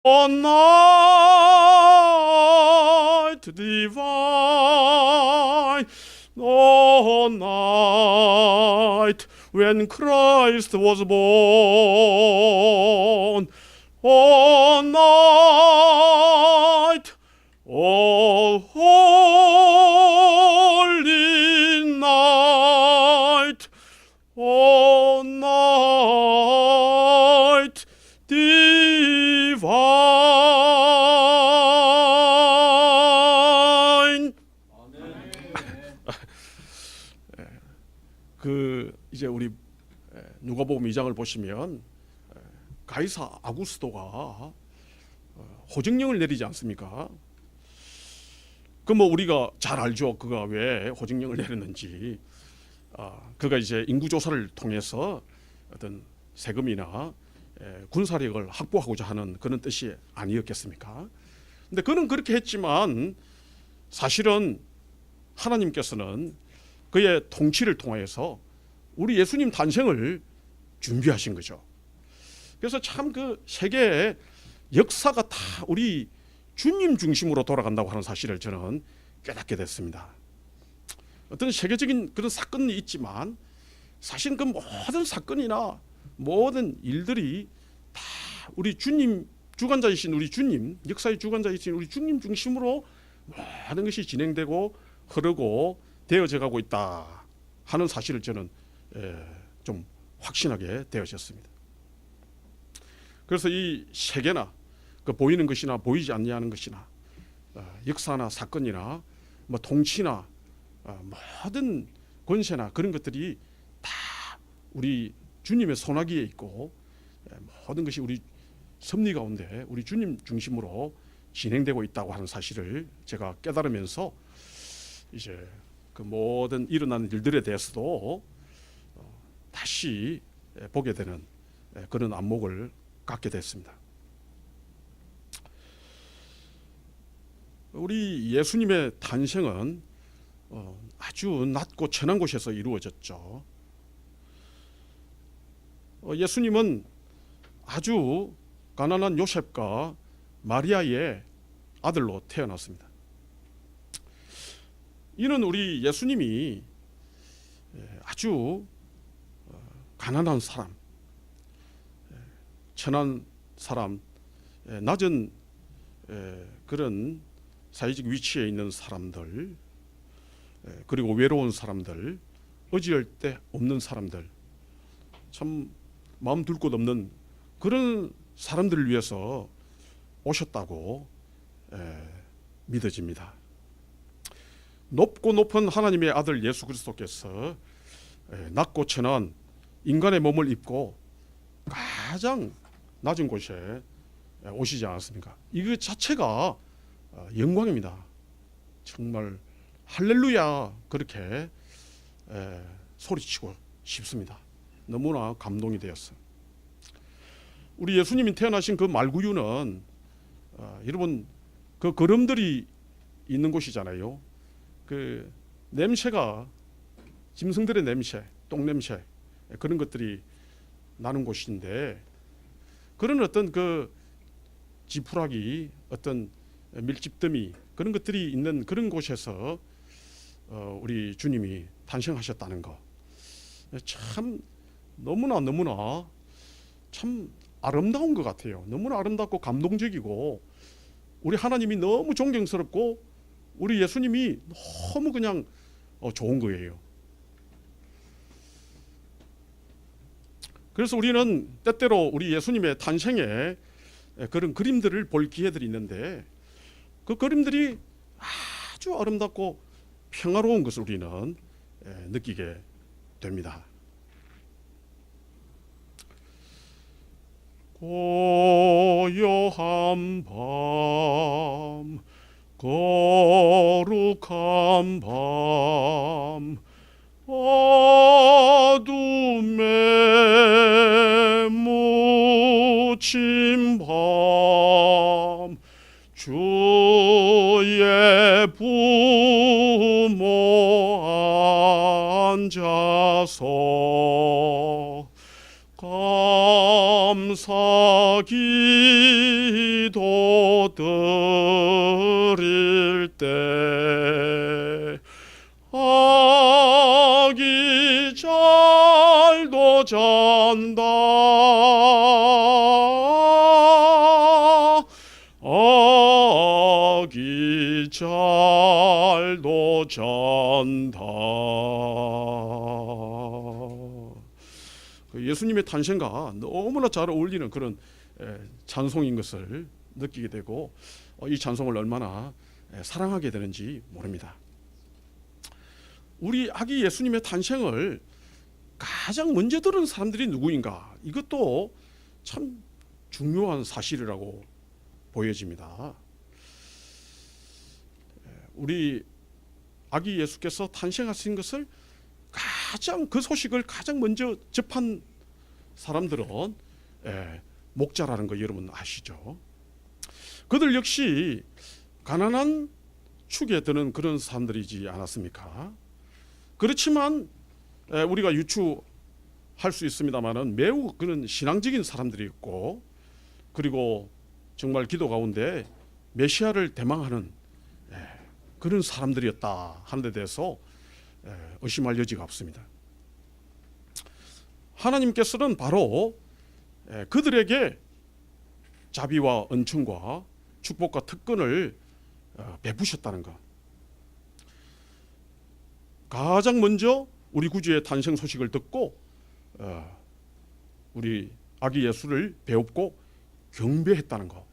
O night divine, O night when Christ was born, O night, O holy night, O night divine. 이제 우리 누가복음 2장을 보시면 가이사 아구스도가 호정령을 내리지 않습니까? 우리가 잘 알죠. 그가 왜 호정령을 내렸는지. 그가 이제 인구조사를 통해서 어떤 세금이나 군사력을 확보하고자 하는 그런 뜻이 아니었겠습니까? 근데 그는 그렇게 했지만 사실은 하나님께서는 그의 통치를 통해서 우리 예수님 탄생을 준비하신 거죠. 그래서 참 그 세계의 역사가 다 우리 주님 중심으로 돌아간다고 하는 사실을 저는 깨닫게 됐습니다. 어떤 세계적인 그런 사건이 있지만 사실 그 모든 사건이나 모든 일들이 다 우리 주님 주관자이신 우리 주님, 역사의 주관자이신 우리 주님 중심으로 모든 것이 진행되고 흐르고 되어져 가고 있다 하는 사실을 저는 좀 확신하게 되어졌습니다. 그래서 이 세계나 그 보이는 것이나 보이지 않는 것이나 역사나 사건이나 통치나 모든 권세나 그런 것들이 다 우리 주님의 손아귀에 있고 모든 것이 우리 섭리 가운데 우리 주님 중심으로 진행되고 있다고 하는 사실을 제가 깨달으면서 이제 그 모든 일어나는 일들에 대해서도 다시 보게 되는 그런 안목을 갖게 됐습니다. 우리 예수님의 탄생은 아주 낮고 천한 곳에서 이루어졌죠. 예수님은 아주 가난한 요셉과 마리아의 아들로 태어났습니다. 이는 우리 예수님이 아주 가난한 사람, 천한 사람, 낮은 그런 사회적 위치에 있는 사람들, 그리고 외로운 사람들, 의지할 데 없는 사람들, 참 마음 둘 곳 없는 그런 사람들을 위해서 오셨다고 믿어집니다. 높고 높은 하나님의 아들 예수 그리스도께서 낮고 천한 인간의 몸을 입고 가장 낮은 곳에 오시지 않았습니까? 이거 자체가 영광입니다. 정말 할렐루야 그렇게 소리치고 싶습니다. 너무나 감동이 되었어요. 우리 예수님이 태어나신 그 말구유는 여러분 그 거름들이 있는 곳이잖아요. 그 냄새가 짐승들의 냄새, 똥냄새 그런 것들이 나는 곳인데 그런 어떤 그 지푸라기 어떤 밀집더미 그런 것들이 있는 그런 곳에서 우리 주님이 탄생하셨다는 거 참 너무나 참 아름다운 것 같아요. 너무나 아름답고 감동적이고 우리 하나님이 너무 존경스럽고 우리 예수님이 너무 그냥 좋은 거예요. 그래서 우리는 때때로 우리 예수님의 탄생에 그런 그림들을 볼 기회들이 있는데 그 그림들이 아주 아름답고 평화로운 것을 우리는 느끼게 됩니다. 고요한 밤, 거룩한 밤, 어둠에 묻힌 밤, 주의 부모 앉아서 감사 기도하네. 기도 드릴 때 아기 잘도 잔다. 아기 잘도 잔다. 예수님의 탄생과 너무나 잘 어울리는 그런 찬송인 것을 느끼게 되고 이 찬송을 얼마나 사랑하게 되는지 모릅니다. 우리 아기 예수님의 탄생을 가장 먼저 들은 사람들이 누구인가? 이것도 참 중요한 사실이라고 보여집니다. 우리 아기 예수께서 탄생하신 것을 그 소식을 가장 먼저 접한 사람들은 목자라는 거 여러분 아시죠? 그들 역시 가난한 축에 드는 그런 사람들이지 않았습니까? 그렇지만 우리가 유추할 수 있습니다만은 매우 그런 신앙적인 사람들이었고, 그리고 정말 기도 가운데 메시아를 대망하는 그런 사람들이었다 하는 데 대해서 의심할 여지가 없습니다. 하나님께서는 바로 그들에게 자비와 은총과 축복과 특권을 베푸셨다는 것. 가장 먼저 우리 구주의 탄생 소식을 듣고 우리 아기 예수를 배웁고 경배했다는 것.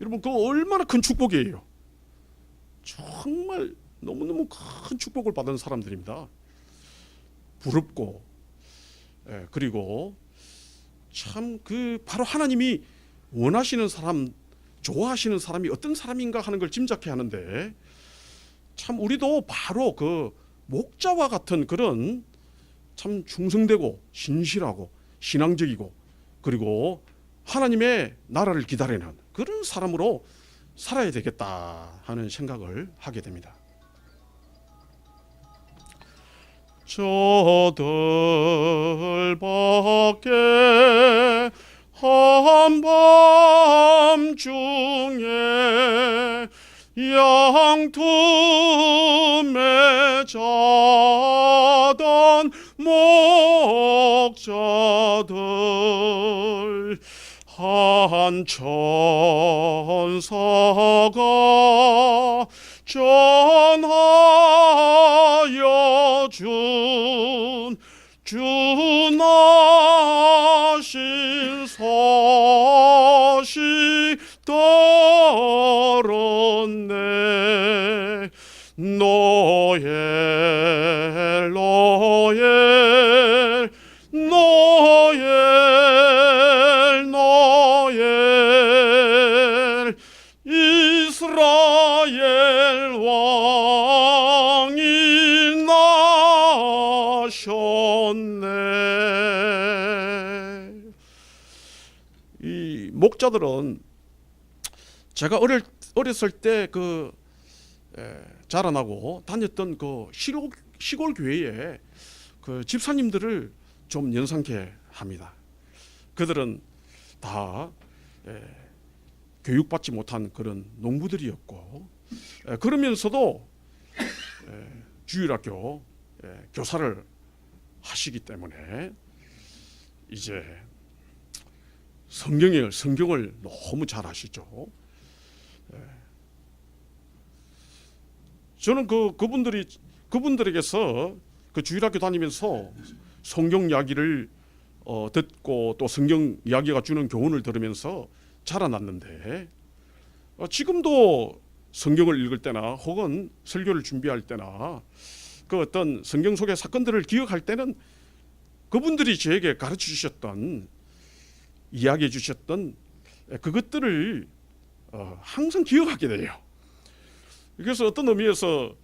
여러분, 그거 얼마나 큰 축복이에요. 정말 너무너무 큰 축복을 받은 사람들입니다. 부럽고 그리고 참 바로 하나님이 원하시는 사람, 좋아하시는 사람이 어떤 사람인가 하는 걸 짐작해 하는데, 참 우리도 바로 그 목자와 같은 그런 참 충성되고 신실하고 신앙적이고 그리고 하나님의 나라를 기다리는 그런 사람으로 살아야 되겠다 하는 생각을 하게 됩니다. 저들 밖에 한밤중에 양틈에 자던 목자들, 한 천사가 전하여 준 주나신 소식 들었네. 노엘 노엘 노엘 노엘, 이스라엘 왕이 나셨네. 이 목자들은 제가 어렸을 때 자라나고 다녔던 그 시골 교회에 그 집사님들을 좀 연상케 합니다. 그들은 다 교육받지 못한 그런 농부들이었고, 그러면서도 주일학교 교사를 하시기 때문에 이제 성경을 너무 잘 아시죠. 저는 그분들에게서 그 주일학교 다니면서 성경 이야기를 듣고 또 성경 이야기가 주는 교훈을 들으면서 자라났는데, 지금도 성경을 읽을 때나 혹은 설교를 준비할 때나 그 어떤 성경 속의 사건들을 기억할 때는 그분들이 저에게 가르쳐 주셨던, 이야기해 주셨던 그것들을 항상 기억하게 돼요. 그래서 어떤 의미에서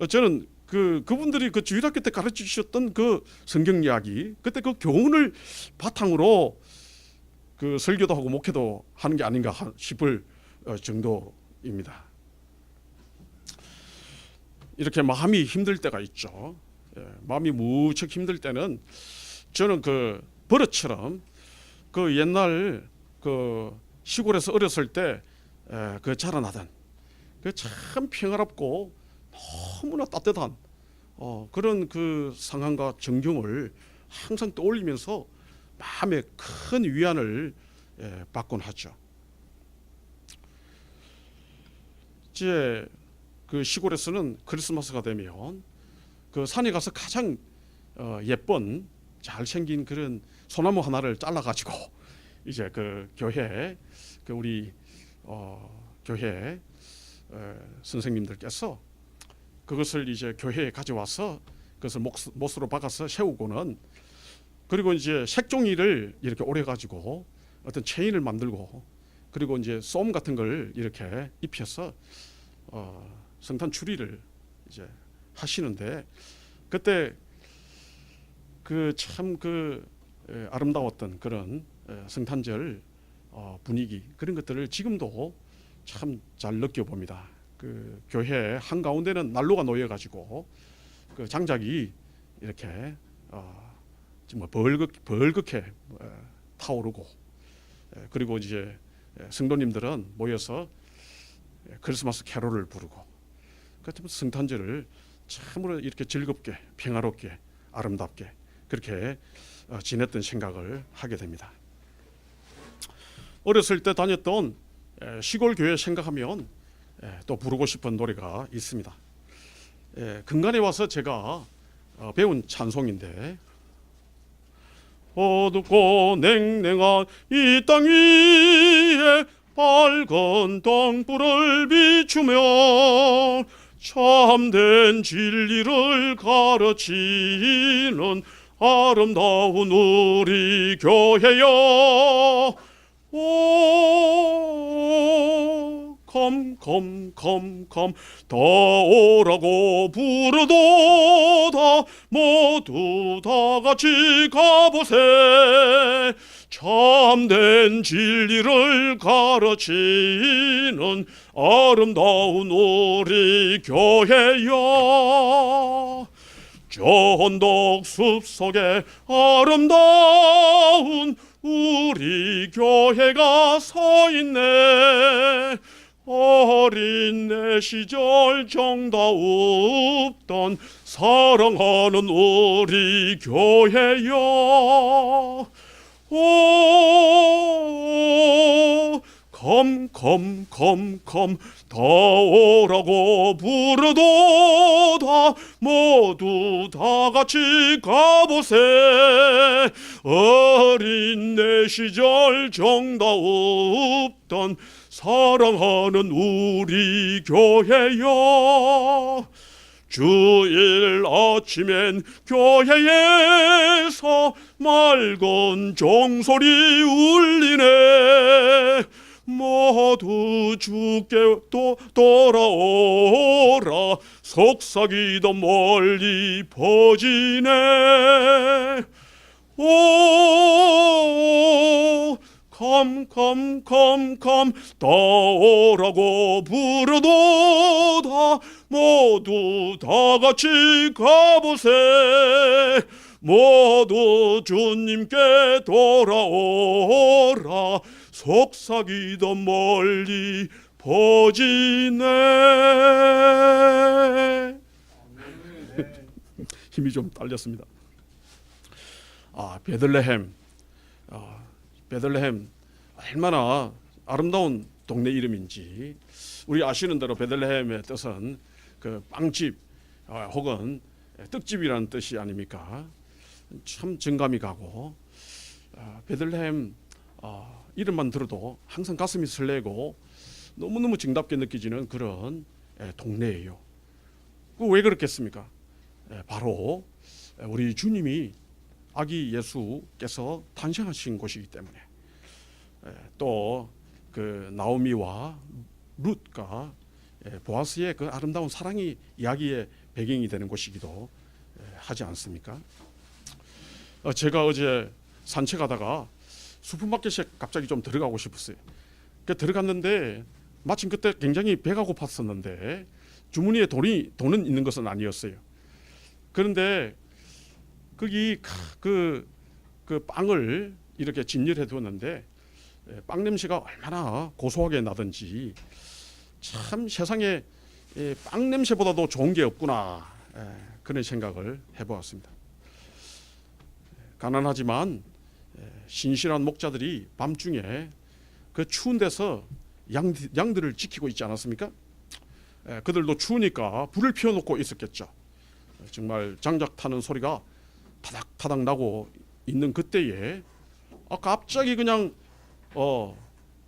저는 그분들이 그 주일학교 때 가르쳐 주셨던 그 성경 이야기, 그때 그 교훈을 바탕으로 그 설교도 하고 목회도 하는 게 아닌가 싶을 정도입니다. 이렇게 마음이 힘들 때가 있죠. 마음이 무척 힘들 때는 저는 그 버릇처럼 그 옛날 그 시골에서 어렸을 때 그 자라나던 그 참 평화롭고 너무나 따뜻한 그런 그 상황과 정경을 항상 떠올리면서 마음에 큰 위안을 받곤 하죠. 이제 그 시골에서는 크리스마스가 되면 그 산에 가서 가장 예쁜 잘생긴 그런 소나무 하나를 잘라가지고 이제 그 교회 그 우리 교회 선생님들께서 그것을 이제 교회에 가져와서 그것을 못으로 박아서 세우고는, 그리고 이제 색종이를 이렇게 오래 가지고 어떤 체인을 만들고, 그리고 이제 솜 같은 걸 이렇게 입혀서 성탄 추리를 이제 하시는데, 그때 그 참 그 아름다웠던 그런 성탄절 분위기, 그런 것들을 지금도 참 잘 느껴봅니다. 그 교회 한 가운데는 난로가 놓여가지고 그 장작이 이렇게 정말 벌겋게 타오르고, 그리고 이제 성도님들은 모여서 크리스마스 캐롤을 부르고, 그 성탄절을 참으로 이렇게 즐겁게 평화롭게 아름답게 그렇게 지냈던 생각을 하게 됩니다. 어렸을 때 다녔던 시골 교회 생각하면 또 부르고 싶은 노래가 있습니다. 근간에 와서 제가 배운 찬송인데, 어둡고 냉랭한 이 땅 위에 밝은 등불을 비추며 참된 진리를 가르치는 아름다운 우리 교회여, 오 컴 다 오라고 부르도다 모두 다 같이 가보세, 참된 진리를 가르치는 아름다운 우리 교회여, 전덕 숲속에 아름다운 우리 교회가 서 있네, 어린 내 시절 정다웠던 사랑하는 우리 교회여, 오 컴 다 오라고 부르도다 모두 다 같이 가보세, 어린 내 시절 정다웠던 사랑하는 우리 교회여, 주일 아침엔 교회에서 맑은 종소리 울리네, 모두 주께 돌아오라 속삭이던 멀리 퍼지네, 오 컴 다 오라고 부르도다 모두 다 같이 가보세, 모두 주님께 돌아오라 속삭이던 멀리 퍼지네. 힘이 좀 딸렸습니다. 베들레헴 얼마나 아름다운 동네 이름인지, 우리 아시는 대로 베들레헴의 뜻은 그 빵집 혹은 떡집이라는 뜻이 아닙니까? 참 정감이 가고, 베들레헴 이름만 들어도 항상 가슴이 설레고 너무너무 정답게 느껴지는 그런 동네예요. 왜 그렇겠습니까? 바로 우리 주님이 아기 예수께서 탄생하신 곳이기 때문에, 또 그 나오미와 룻과 보아스의 그 아름다운 사랑이 이야기의 배경이 되는 곳이기도 하지 않습니까? 제가 어제 산책하다가 슈퍼마켓에 갑자기 좀 들어가고 싶었어요. 들어갔는데 마침 그때 굉장히 배가 고팠었는데 주머니에 돈은 있는 것은 아니었어요. 그런데 거기 그 빵을 이렇게 진열해 두었는데 빵 냄새가 얼마나 고소하게 나든지 참 세상에 빵 냄새보다도 좋은 게 없구나, 그런 생각을 해보았습니다. 가난하지만 신실한 목자들이 밤중에 그 추운 데서 양들을 지키고 있지 않았습니까? 그들도 추우니까 불을 피워놓고 있었겠죠. 정말 장작 타는 소리가 타닥타닥 나고 있는 그때에 갑자기 그냥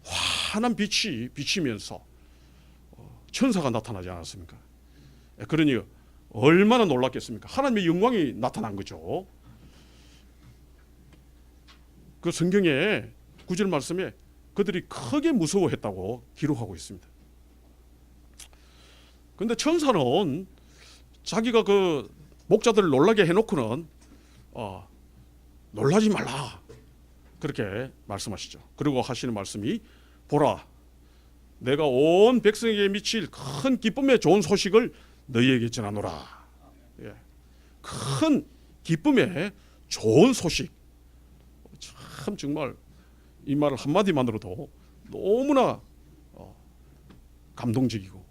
환한 빛이 비치면서 천사가 나타나지 않았습니까? 그러니 얼마나 놀랐겠습니까? 하나님의 영광이 나타난 거죠. 그 성경에 9절 말씀에 그들이 크게 무서워했다고 기록하고 있습니다. 그런데 천사는 자기가 그 목자들을 놀라게 해놓고는 놀라지 말라, 그렇게 말씀하시죠. 그리고 하시는 말씀이, 보라, 내가 온 백성에게 미칠 큰 기쁨의 좋은 소식을 너희에게 전하노라. 큰 기쁨의 좋은 소식. 참 정말 이 말 한마디만으로도 너무나 감동적이고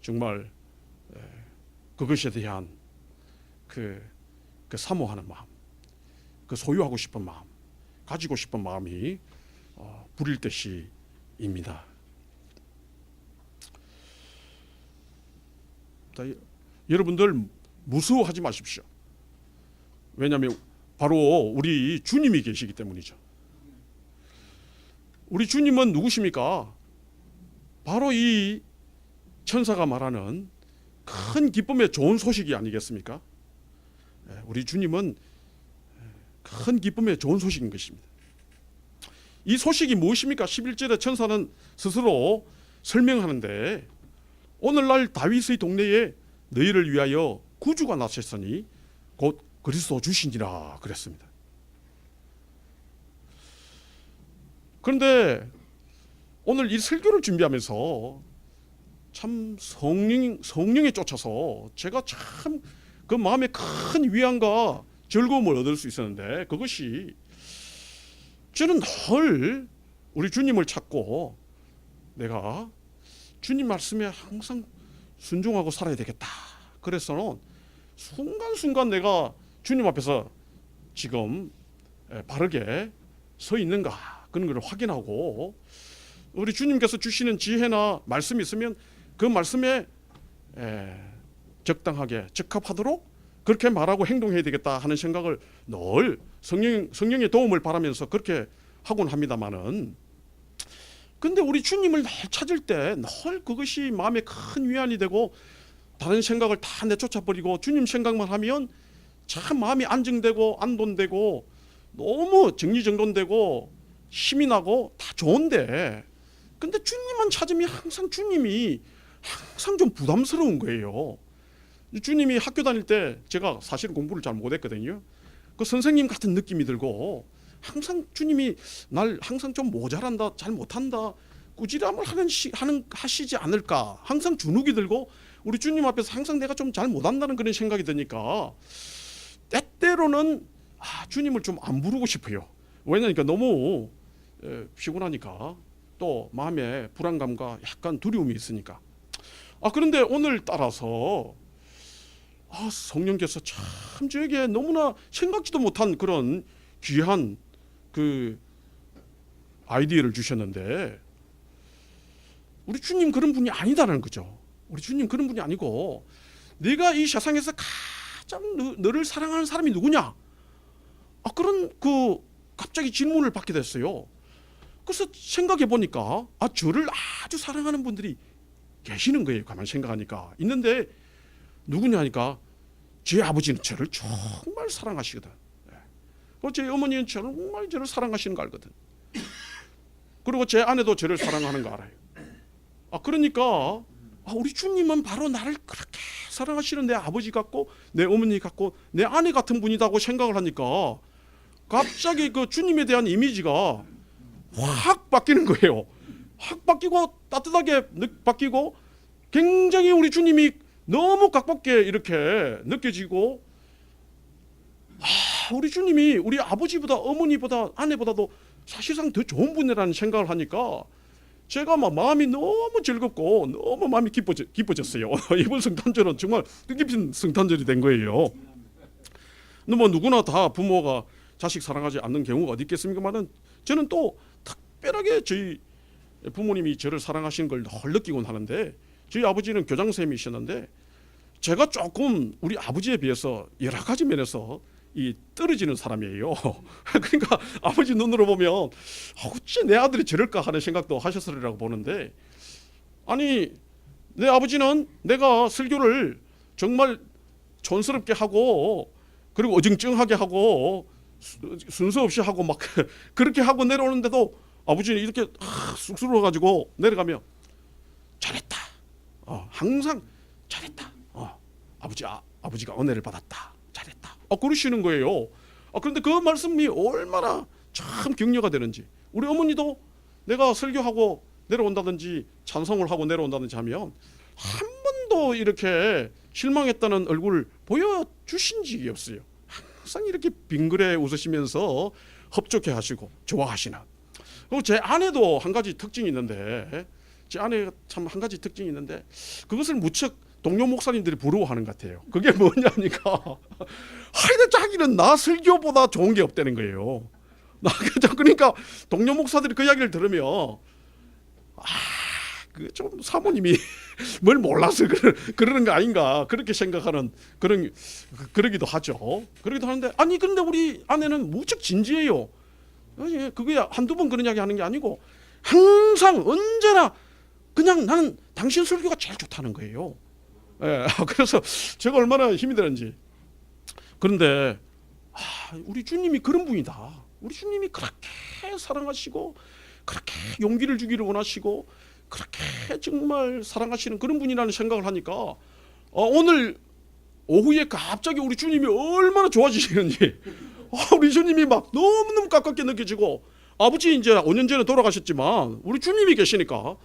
정말 그것에 대한 그 사모하는 마음, 그 소유하고 싶은 마음, 가지고 싶은 마음이 부릴 듯이입니다. 여러분들 무서워하지 마십시오. 왜냐하면 바로 우리 주님이 계시기 때문이죠. 우리 주님은 누구십니까? 바로 이 천사가 말하는 큰 기쁨의 좋은 소식이 아니겠습니까? 우리 주님은 큰 기쁨의 좋은 소식인 것입니다. 이 소식이 무엇입니까? 11절에 천사는 스스로 설명하는데, 오늘날 다윗의 동네에 너희를 위하여 구주가 나셨으니 곧 그리스도 주시니라 그랬습니다. 그런데 오늘 이 설교를 준비하면서 참 성령에 쫓아서 제가 참 그 마음에 큰 위안과 즐거움을 얻을 수 있었는데, 그것이 저는 늘 우리 주님을 찾고 내가 주님 말씀에 항상 순종하고 살아야 되겠다. 그래서는 순간순간 내가 주님 앞에서 지금 바르게 서 있는가, 그런 걸 확인하고, 우리 주님께서 주시는 지혜나 말씀이 있으면 그 말씀에 적당하게 적합하도록 그렇게 말하고 행동해야 되겠다 하는 생각을 늘 성령의 도움을 바라면서 그렇게 하곤 합니다마는, 근데 우리 주님을 늘 찾을 때 늘 그것이 마음에 큰 위안이 되고 다른 생각을 다 내쫓아 버리고 주님 생각만 하면 참 마음이 안정되고 안돈되고 너무 정리정돈되고 힘이 나고 다 좋은데, 근데 주님만 찾으면 항상 주님이 항상 좀 부담스러운 거예요. 주님이 학교 다닐 때 제가 사실은 공부를 잘 못했거든요. 그 선생님 같은 느낌이 들고 항상 주님이 날 항상 좀 모자란다, 잘 못한다, 꾸지람을 하시지 않을까, 항상 주눅이 들고 우리 주님 앞에서 항상 내가 좀 잘 못한다는 그런 생각이 드니까 때때로는 주님을 좀 안 부르고 싶어요. 왜냐니까 너무 피곤하니까, 또 마음에 불안감과 약간 두려움이 있으니까. 그런데 오늘 따라서 성령께서 참 저에게 너무나 생각지도 못한 그런 귀한 그 아이디어를 주셨는데, 우리 주님 그런 분이 아니다라는 거죠. 우리 주님 그런 분이 아니고, 네가 이 세상에서 가장 너를 사랑하는 사람이 누구냐? 그런 갑자기 질문을 받게 됐어요. 그래서 생각해 보니까 저를 아주 사랑하는 분들이 계시는 거예요. 가만 생각하니까 있는데 누구냐 하니까 제 아버지는 저를 정말 사랑하시거든. 제 어머니는 정말 저를 사랑하시는 거 알거든. 그리고 제 아내도 저를 사랑하는 거 알아요. 그러니까 우리 주님은 바로 나를 그렇게 사랑하시는 내 아버지 같고 내 어머니 같고 내 아내 같은 분이라고 생각을 하니까 갑자기 그 주님에 대한 이미지가 확 바뀌는 거예요. 확 바뀌고 따뜻하게 바뀌고 굉장히 우리 주님이 너무 가깝게 이렇게 느껴지고, 우리 주님이 우리 아버지보다 어머니보다 아내보다도 사실상 더 좋은 분이라는 생각을 하니까 제가 막 마음이 너무 즐겁고 너무 마음이 기뻐졌어요. 이번 성탄절은 정말 뜻깊은 성탄절이 된 거예요. 뭐 누구나 다 부모가 자식 사랑하지 않는 경우가 어디 있겠습니까만은 저는 또 특별하게 저희 부모님이 저를 사랑하시는 걸 늘 느끼곤 하는데, 저희 아버지는 교장 선생님이셨는데 제가 조금 우리 아버지에 비해서 여러 가지 면에서 이 떨어지는 사람이에요. 그러니까 아버지 눈으로 보면 어찌 내 아들이 저럴까 하는 생각도 하셨으리라고 보는데, 아니 내 아버지는 내가 설교를 정말 촌스럽게 하고 그리고 어정쩡하게 하고 순서 없이 하고 막 그렇게 하고 내려오는데도 아버지는 이렇게 쑥스러워 가지고 내려가면 잘했다. 항상 잘했다. 아버지가 은혜를 받았다. 잘했다. 그러시는 거예요. 그런데 그 말씀이 얼마나 참 격려가 되는지. 우리 어머니도 내가 설교하고 내려온다든지 찬송을 하고 내려온다든지 하면 한 번도 이렇게 실망했다는 얼굴 보여주신 적이 없어요. 항상 이렇게 빙그레 웃으시면서 흡족해 하시고 좋아하시는. 그리고 제 아내도 한 가지 특징이 있는데, 제 아내가 참 한 가지 특징이 있는데 그것을 무척 동료 목사님들이 부러워하는 것 같아요. 그게 뭐냐니까 하여튼 자기는 나 설교보다 좋은 게 없다는 거예요. 그러니까 동료 목사들이 그 이야기를 들으면 그 좀 사모님이 뭘 몰라서 그러는 거 아닌가 그렇게 생각하는 그러기도 하죠. 그러기도 하는데, 아니 그런데 우리 아내는 무척 진지해요. 그게 한두 번 그런 이야기 하는 게 아니고 항상 언제나 그냥 나는 당신 설교가 제일 좋다는 거예요. 그래서 제가 얼마나 힘이 되는지. 그런데 우리 주님이 그런 분이다. 우리 주님이 그렇게 사랑하시고 그렇게 용기를 주기를 원하시고 그렇게 정말 사랑하시는 그런 분이라는 생각을 하니까 오늘 오후에 갑자기 우리 주님이 얼마나 좋아지시는지 우리 주님이 막 너무너무 가깝게 느껴지고, 아버지 이제 5년 전에 돌아가셨지만 우리 주님이 계시니까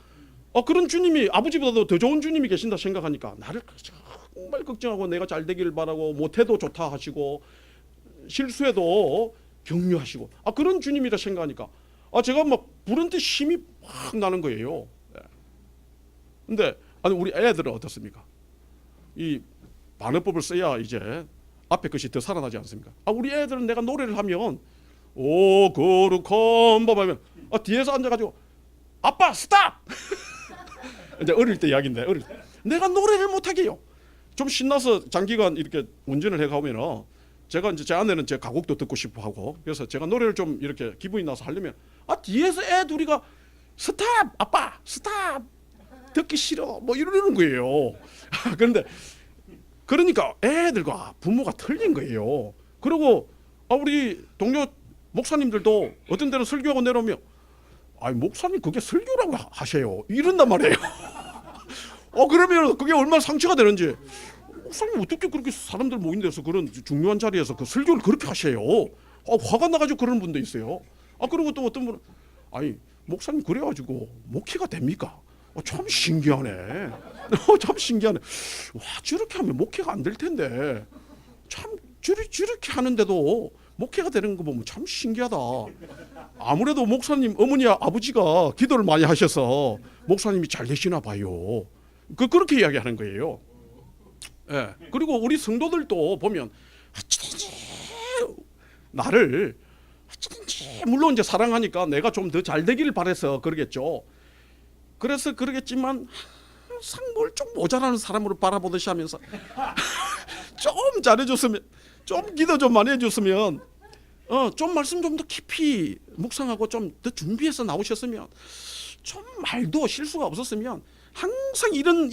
그런 주님이 아버지보다도 더 좋은 주님이 계신다 생각하니까 나를 정말 걱정하고 내가 잘 되기를 바라고 못해도 좋다 하시고 실수해도 격려하시고 그런 주님이라 생각하니까 제가 막 부른 듯 힘이 확 나는 거예요. 근데 우리 애들은 어떻습니까? 이 반어법을 써야 이제 앞에 것이 더 살아나지 않습니까? 우리 애들은 내가 노래를 하면 오 거룩한 법 하면 뒤에서 앉아가지고 아빠 스탑! 이제 어릴 때 이야기인데, 내가 노래를 못하게 해요. 좀 신나서 장기간 이렇게 운전을 해가면 제가 이제 제 아내는 제 가곡도 듣고 싶어 하고, 그래서 제가 노래를 좀 이렇게 기분이 나서 하려면 뒤에서 애 둘이가 스탑! 아빠 스탑! 듣기 싫어 뭐 이러는 거예요. 그런데 그러니까 애들과 부모가 틀린 거예요. 그리고 우리 동료 목사님들도 어떤 데는 설교하고 내려오면 목사님 그게 설교라고 하세요 이런단 말이에요. 그러면 그게 얼마나 상처가 되는지. 목사님 어떻게 그렇게 사람들 모인 데서 그런 중요한 자리에서 그 설교를 그렇게 하세요. 화가 나가지고 그러는 분도 있어요. 그리고 또 어떤 분은 목사님 그래가지고 목회가 됩니까? 참 신기하네. 참 신기하네. 저렇게 하면 목회가 안 될 텐데 참 저렇게 하는데도 목회가 되는 거 보면 참 신기하다. 아무래도 목사님 어머니 아버지가 기도를 많이 하셔서 목사님이 잘 되시나 봐요. 그렇게 이야기하는 거예요. 그리고 우리 성도들도 보면 나를 물론 이제 사랑하니까 내가 좀 더 잘 되기를 바라서 그러겠죠. 그래서 그러겠지만 항상 뭘 좀 모자라는 사람으로 바라보듯이 하면서 좀 잘해줬으면, 좀 기도 좀 많이 해줬으면, 좀 말씀 좀 더 깊이 묵상하고 좀 더 준비해서 나오셨으면, 좀 말도 실수가 없었으면, 항상 이런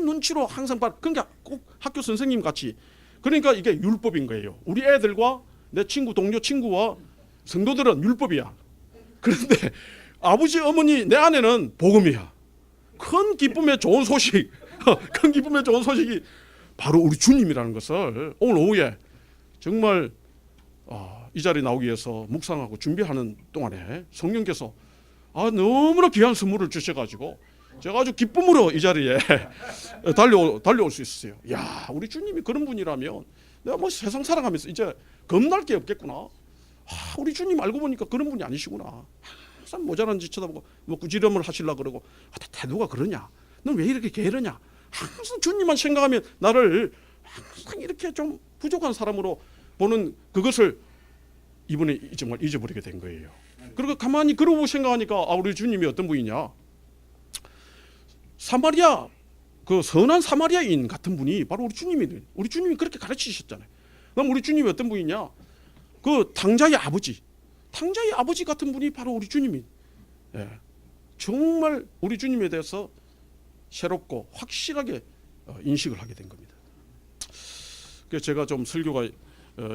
눈치로 항상 그러니까 꼭 학교 선생님 같이. 그러니까 이게 율법인 거예요. 우리 애들과 내 친구 동료 친구와 성도들은 율법이야. 그런데 아버지 어머니 내 아내는 복음이야. 큰 기쁨의 좋은 소식 큰 기쁨의 좋은 소식이 바로 우리 주님이라는 것을 오늘 오후에 정말 이 자리에 나오기 위해서 묵상하고 준비하는 동안에 성령께서 너무나 귀한 선물을 주셔가지고 제가 아주 기쁨으로 이 자리에 달려올 수 있었어요. 야, 우리 주님이 그런 분이라면 내가 뭐 세상 살아가면서 이제 겁날 게 없겠구나. 우리 주님 알고 보니까 그런 분이 아니시구나. 항상 모자란 짓 쳐다보고 뭐 꾸지람을 하시려고 그러고 태도가 그러냐? 넌 왜 이렇게 게으르냐? 항상 주님만 생각하면 나를 항상 이렇게 좀 부족한 사람으로 보는 그것을 이분이 정말 잊어버리게 된 거예요. 그리고 가만히 그러고 생각하니까 우리 주님이 어떤 분이냐? 사마리아 그 선한 사마리아인 같은 분이 바로 우리 주님이 우리 주님이 그렇게 가르치셨잖아요. 그럼 우리 주님이 어떤 분이냐? 그 당자의 아버지 같은 분이 바로 우리 주님이. 예. 정말 우리 주님에 대해서 새롭고 확실하게 인식을 하게 된 겁니다. 그래서 제가 좀 설교가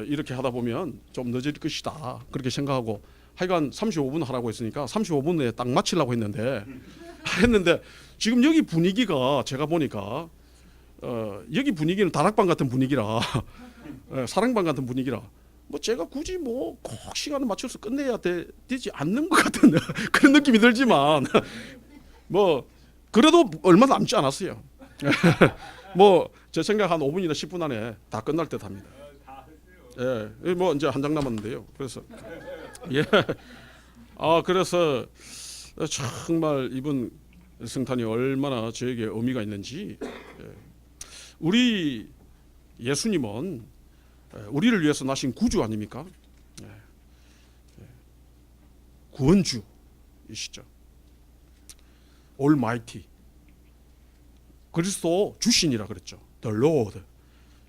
이렇게 하다 보면 좀 늦을 것이다 그렇게 생각하고 하여간 35분 하라고 했으니까 35분에 딱 마치려고 했는데 지금 여기 분위기가 제가 보니까 여기 분위기는 다락방 같은 분위기라 사랑방 같은 분위기라 뭐 제가 굳이 뭐 꼭 시간을 맞춰서 끝내야 되지 않는 것 같은 그런 느낌이 들지만 뭐 그래도 얼마 남지 않았어요. 뭐 제 생각 한 5분이나 10분 안에 다 끝날 듯 합니다. 예, 뭐 이제 한 장 남았는데요. 그래서 예, 그래서 정말 이번 성탄이 얼마나 저에게 의미가 있는지 우리 예수님은 우리를 위해서 나신 구주 아닙니까? 구원주이시죠. Almighty. 그리스도 주신이라 그랬죠. The Lord.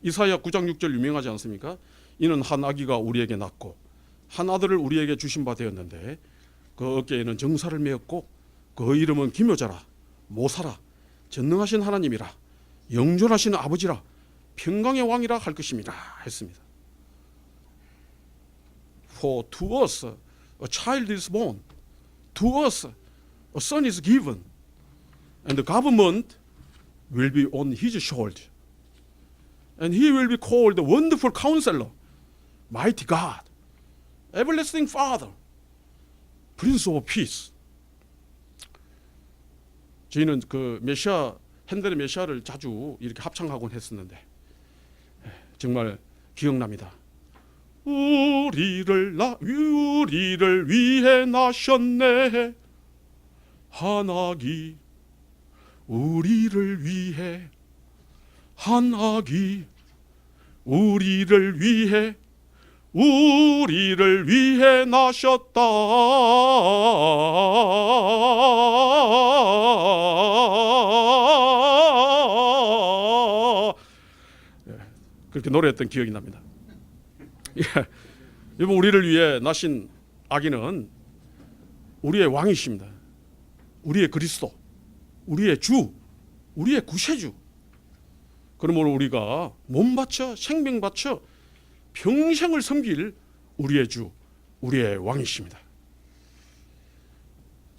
이사야 9장 6절 유명하지 않습니까? 이는 한 아기가 우리에게 낳고 한 아들을 우리에게 주신 바 되었는데 그 어깨에는 정사를 메었고 그 이름은 기묘자라 모사라 전능하신 하나님이라 영존하신 아버지라 평강의 왕이라 할 것입니다 했습니다. For to us a child is born, to us a son is given, and the government will be on his shoulder, and he will be called the Wonderful Counselor, Mighty God, Everlasting Father, Prince of Peace. 저희는 그 메시아 핸델의 메시아를 자주 이렇게 합창하곤 했었는데 정말 기억납니다. 우리를 위해 나셨네 한 아기 우리를 위해 한 아기 우리를 위해 나셨다. 그렇게 노래했던 기억이 납니다. 여러분 우리를 위해 나신 아기는 우리의 왕이십니다. 우리의 그리스도, 우리의 주, 우리의 구세주. 그러므로 우리가 몸 바쳐 생명 바쳐 평생을 섬길 우리의 주, 우리의 왕이십니다.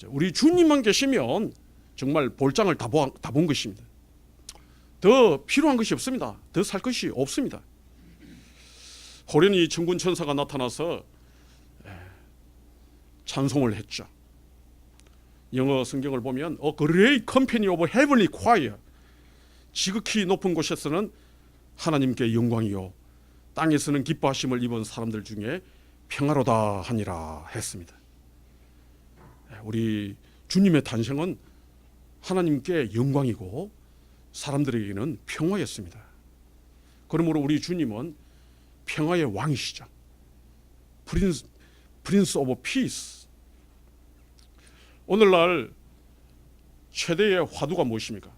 우리 주님만 계시면 정말 볼장을 다 본 것입니다. 더 필요한 것이 없습니다. 더 살 것이 없습니다. 호련히 천군 천사가 나타나서 찬송을 했죠. 영어 성경을 보면 A great company of heavenly choir, 지극히 높은 곳에서는 하나님께 영광이요 땅에서는 기뻐하심을 입은 사람들 중에 평화로다 하니라 했습니다. 우리 주님의 탄생은 하나님께 영광이고 사람들에게는 평화였습니다. 그러므로 우리 주님은 평화의 왕이시죠. Prince of Peace. 오늘날 최대의 화두가 무엇입니까?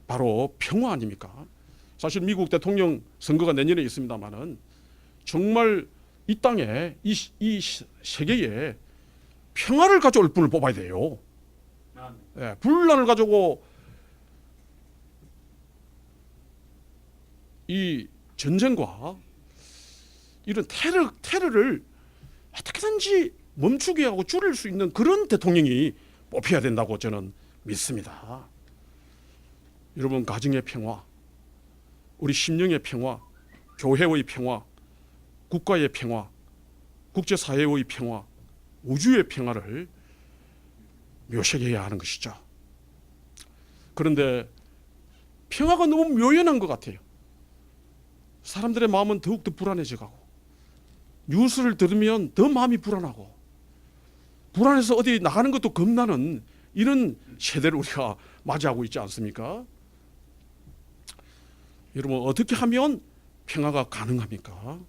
바로 평화 아닙니까? 사실 미국 대통령 선거가 내년에 있습니다만은 정말 이 땅에 이 세계에 평화를 가져올 분을 뽑아야 돼요. 분란을 가지고 이 전쟁과 이런 테러를 어떻게든지 멈추게 하고 줄일 수 있는 그런 대통령이 뽑혀야 된다고 저는 믿습니다. 여러분 가정의 평화, 우리 심령의 평화, 교회의 평화, 국가의 평화, 국제사회의 평화, 우주의 평화를 묘색해야 하는 것이죠. 그런데 평화가 너무 묘연한 것 같아요. 사람들의 마음은 더욱더 불안해져가고 뉴스를 들으면 더 마음이 불안하고 불안해서 어디 나가는 것도 겁나는 이런 세대를 우리가 맞이하고 있지 않습니까? 여러분, 어떻게 하면 평화가 가능합니까?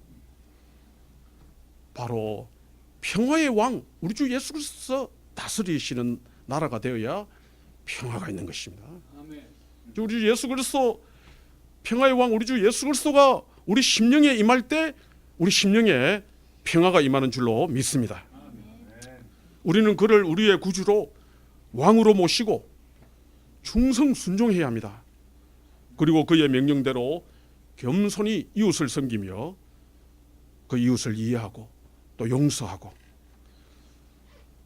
바로 평화의 왕 우리 주 예수 그리스도 다스리시는 나라가 되어야 평화가 있는 것입니다. 우리 주 예수 그리스도 평화의 왕 우리 주 예수 그리스도가 우리 심령에 임할 때 우리 심령에 평화가 임하는 줄로 믿습니다. 우리는 그를 우리의 구주로 왕으로 모시고 충성 순종해야 합니다. 그리고 그의 명령대로 겸손히 이웃을 섬기며 그 이웃을 이해하고 또 용서하고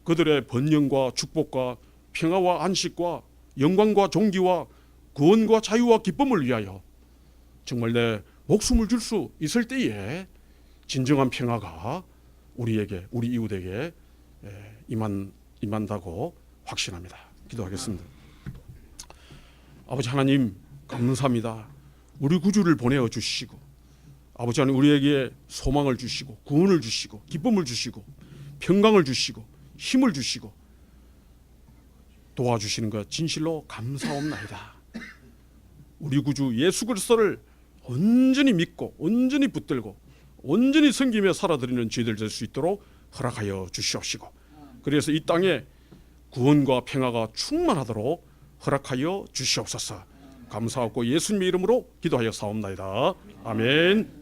그들의 번영과 축복과 평화와 안식과 영광과 존귀와 구원과 자유와 기쁨을 위하여 정말 내 목숨을 줄 수 있을 때에 진정한 평화가 우리에게 우리 이웃에게 임한다고 확신합니다. 기도하겠습니다. 아버지 하나님 감사합니다. 우리 구주를 보내어 주시고 아버지 하나님 우리에게 소망을 주시고 구원을 주시고 기쁨을 주시고 평강을 주시고 힘을 주시고 도와주시는 것 진실로 감사옵나이다. 우리 구주 예수 그리스도를 온전히 믿고 온전히 붙들고 온전히 섬기며 살아드리는 저희들 될 수 있도록 허락하여 주시옵시고 그래서 이 땅에 구원과 평화가 충만하도록 허락하여 주시옵소서. 감사하고 예수님의 이름으로 기도하여 사옵나이다. 아멘.